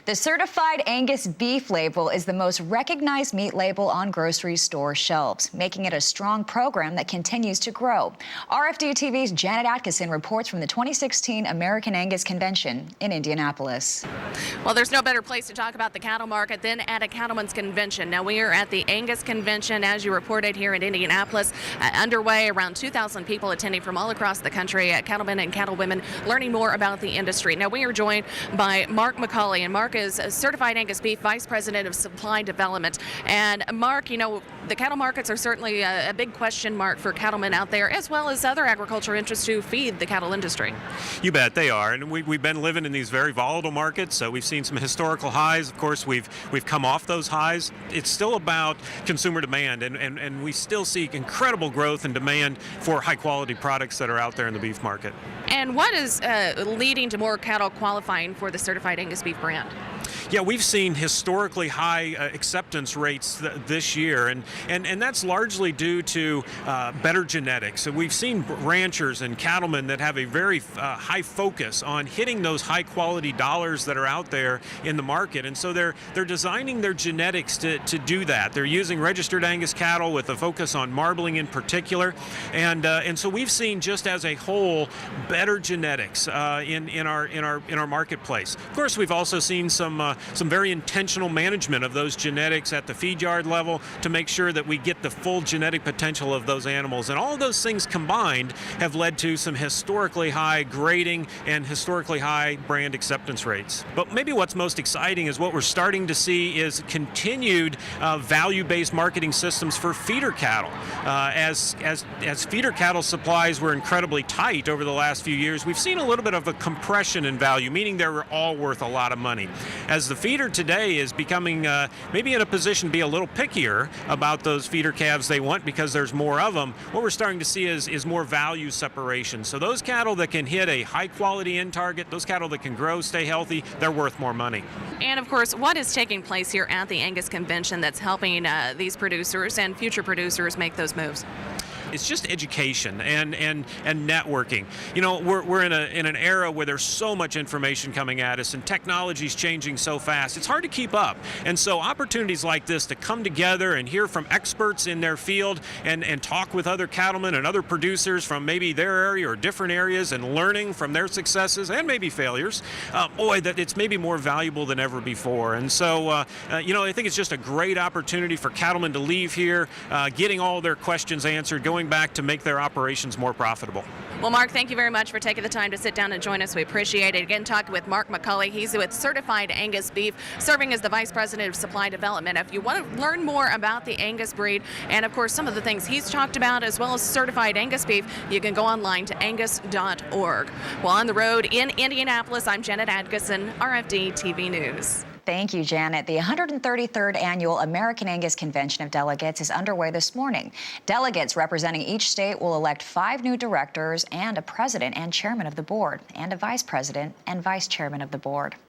The Certified Angus Beef label is the most recognized meat label on grocery store shelves, making it a strong program that continues to grow. RFD-TV's Janet Atkinson reports from the 2016 American Angus Convention in Indianapolis. Well, there's no better place to talk about the cattle market than at a cattlemen's convention. Now, we are at the Angus Convention, as you reported, here in Indianapolis. Underway, around 2,000 people attending from all across the country, cattlemen and cattlewomen learning more about the industry. Now, we are joined by Mark McCully, and Mark is a Certified Angus Beef Vice President of Supply Development. And Mark, you know, the cattle markets are certainly a big question mark for cattlemen out there, as well as other agriculture interests who feed the cattle industry. You bet they are, and we've been living in these very volatile markets. So we've seen some historical highs. Of course, we've come off those highs. It's still about consumer demand, and we still see incredible growth and demand for high-quality products that are out there in the beef market. And what is leading to more cattle qualifying for the Certified Angus Beef brand? Yeah, we've seen historically high acceptance rates this year, and that's largely due to better genetics. So we've seen ranchers and cattlemen that have a very high focus on hitting those high quality dollars that are out there in the market, and so they're designing their genetics to do that. They're using registered Angus cattle with a focus on marbling in particular, and so we've seen, just as a whole, better genetics in our marketplace. Of course, we've also seen some very intentional management of those genetics at the feed yard level to make sure that we get the full genetic potential of those animals. And all of those things combined have led to some historically high grading and historically high brand acceptance rates. But maybe what's most exciting is what we're starting to see is continued value-based marketing systems for feeder cattle. As feeder cattle supplies were incredibly tight over the last few years, we've seen a little bit of a compression in value, meaning they're all worth a lot of money. As the feeder today is becoming maybe in a position to be a little pickier about those feeder calves they want because there's more of them, what we're starting to see is more value separation. So those cattle that can hit a high quality end target, those cattle that can grow, stay healthy, they're worth more money. And of course, what is taking place here at the Angus Convention that's helping these producers and future producers make those moves? It's just education and networking. You know, we're in an era where there's so much information coming at us, and technology's changing so fast. It's hard to keep up. And so opportunities like this to come together and hear from experts in their field and talk with other cattlemen and other producers from maybe their area or different areas, and learning from their successes and maybe failures, boy, that it's maybe more valuable than ever before. And so, you know, I think it's just a great opportunity for cattlemen to leave here, getting all their questions answered, going back to make their operations more profitable. Well, Mark, thank you very much for taking the time to sit down and join us. We appreciate it. Again, talking with Mark McCully. He's with Certified Angus Beef, serving as the Vice President of Supply Development. If you want to learn more about the Angus breed and, of course, some of the things he's talked about, as well as Certified Angus Beef, you can go online to angus.org. Well, on the road in Indianapolis, I'm Janet Atkinson, RFD-TV News. Thank you, Janet. The 133rd Annual American Angus Convention of Delegates is underway this morning. Delegates representing each state will elect 5 new directors and a president and chairman of the board, and a vice president and vice chairman of the board.